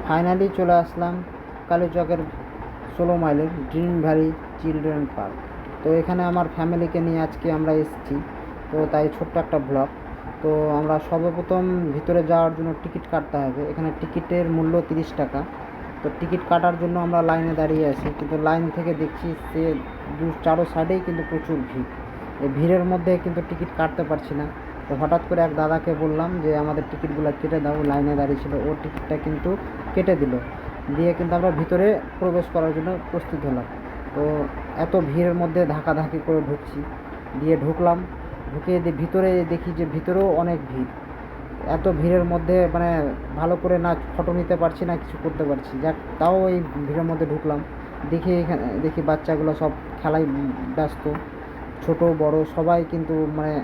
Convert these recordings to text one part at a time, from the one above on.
Finally চলে আসলাম কালীচকের 16 মাইলের dream valley children park. তো এখানে আমার ফ্যামিলিকে নিয়ে আজকে আমরা এসেছি, তো তাই ছোট্ট একটা ব্লগ। তো আমরা সর্বপ্রথম ভিতরে যাওয়ার জন্য টিকিট কাটতে হবে। এখানে টিকিটের মূল্য 30 টাকা। তো টিকিট কাটার জন্য আমরা লাইনে দাঁড়িয়ে আছি, কিন্তু লাইন থেকে দেখছি সে চারো সাইডেই কিন্তু প্রচুর ভিড়। এই ভিড়ের মধ্যে কিন্তু টিকিট কাটতে পারছি না। তো হঠাৎ করে এক দাদাকে বললাম যে আমাদের টিকিটগুলো কেটে দাও, লাইনে দাঁড়িয়ে ছিল, ওর টিকিটটা কিন্তু কেটে দিল। দিয়ে কিন্তু আমরা ভিতরে প্রবেশ করার জন্য প্রস্তুত হলাম। তো এত ভিড়ের মধ্যে ধাক্কাধাক্কি করে ঢুকছি, দিয়ে ঢুকলাম। ঢুকে ভিতরে দেখি যে ভিতরেও অনেক ভিড়। এত ভিড়ের মধ্যে মানে ভালো করে না ফটো নিতে পারছি না কিছু করতে পারছি, যাক তাও এই ভিড়ের মধ্যে ঢুকলাম। দেখি এখানে দেখি বাচ্চাগুলো সব খেলায় ব্যস্ত, ছোট বড় সবাই কিন্তু মানে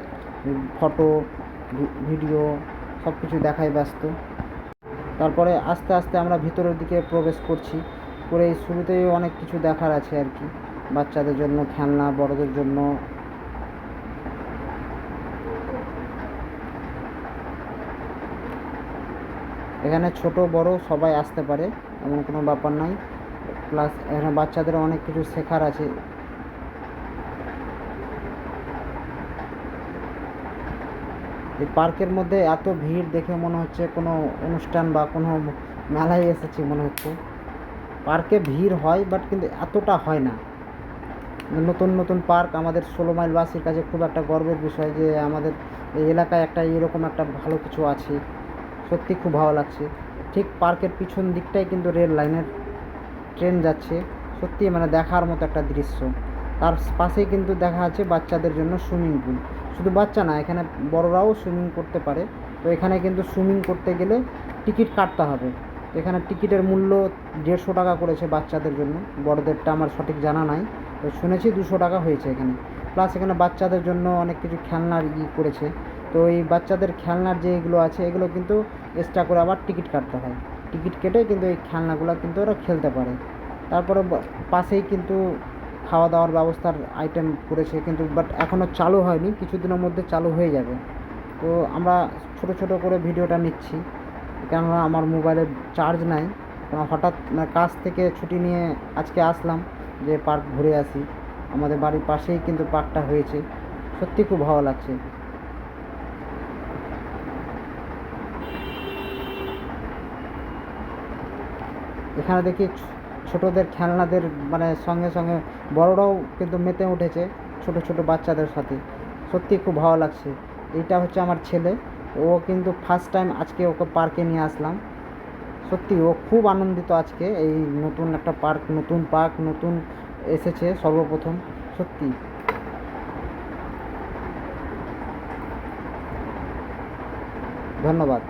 ফটো ভিডিও সব কিছু দেখায় ব্যস্ত। তারপরে আস্তে আস্তে আমরা ভিতরের দিকে প্রবেশ করছি। করে শুরুতেই অনেক কিছু দেখার আছে আর কি, বাচ্চাদের জন্য খেলনা, বড়দের জন্য। এখানে ছোট বড় সবাই আসতে পারে, এমন কোনো ব্যাপার নাই। প্লাস এখানে বাচ্চাদের অনেক কিছু শেখার আছে। এই পার্কের মধ্যে এত ভিড় দেখে মনে হচ্ছে কোনো অনুষ্ঠান বা কোনো মেলায় এসেছি মনে হচ্ছে। পার্কে ভিড় হয় বাট কিন্তু এতটা হয় না। নতুন নতুন পার্ক আমাদের 16 মাইলবাসীর কাছে খুব একটা গর্বের বিষয় যে আমাদের এই এলাকায় একটা এরকম একটা ভালো কিছু আছে। সত্যি খুব ভালো লাগছে। ঠিক পার্কের পিছন দিকটাই কিন্তু রেল লাইনের ট্রেন যাচ্ছে। সত্যি মানে দেখার মতো একটা দৃশ্য। তার পাশেই কিন্তু দেখা যাচ্ছে বাচ্চাদের জন্য সুইমিং পুল। শুধু বাচ্চা না, এখানে বড়রাও সুইমিং করতে পারে। তো এখানে কিন্তু সুইমিং করতে গেলে টিকিট কাটতে হবে। তো এখানে টিকিটের মূল্য 150 টাকা করেছে বাচ্চাদের জন্য, বড়দেরটা আমার সঠিক জানা নাই। তো শুনেছি 200 টাকা হয়েছে এখানে। প্লাস এখানে বাচ্চাদের জন্য অনেক কিছু খেলনার করেছে। তো এই বাচ্চাদের খেলনার যেগুলো আছে এগুলো কিন্তু এক্সট্রা করে আবার টিকিট কাটতে হয়। টিকিট কেটে কিন্তু এই খেলনাগুলো কিন্তু ওরা খেলতে পারে। তারপরে পাশেই কিন্তু খাওয়া দাওয়ার ব্যবস্থার আইটেম করেছে, কিন্তু বাট এখনও চালু হয়নি, কিছুদিনের মধ্যে চালু হয়ে যাবে। তো আমরা ছোট ছোট করে ভিডিওটা নিচ্ছি, কেননা আমার মোবাইলে চার্জ নাই। হঠাৎ কাজ থেকে ছুটি নিয়ে আজকে আসলাম যে পার্ক ঘুরে আসি। আমাদের বাড়ির পাশেই কিন্তু পার্কটা হয়েছে, সত্যি খুব ভালো লাগছে। এখানে দেখি ছোটদের খেলনাদের মানে সঙ্গে সঙ্গে বড়রাও কিন্তু মেতে উঠেছে ছোট ছোট বাচ্চাদের সাথে। সত্যি খুব ভালো লাগছে। এইটা হচ্ছে আমার ছেলে, ও কিন্তু ফার্স্ট টাইম আজকে ওকে পার্কে নিয়ে আসলাম। সত্যি ও খুব আনন্দিত আজকে, এই নতুন একটা পার্ক, নতুন পার্ক নতুন এসেছে সর্বপ্রথম। সত্যি ধন্যবাদ।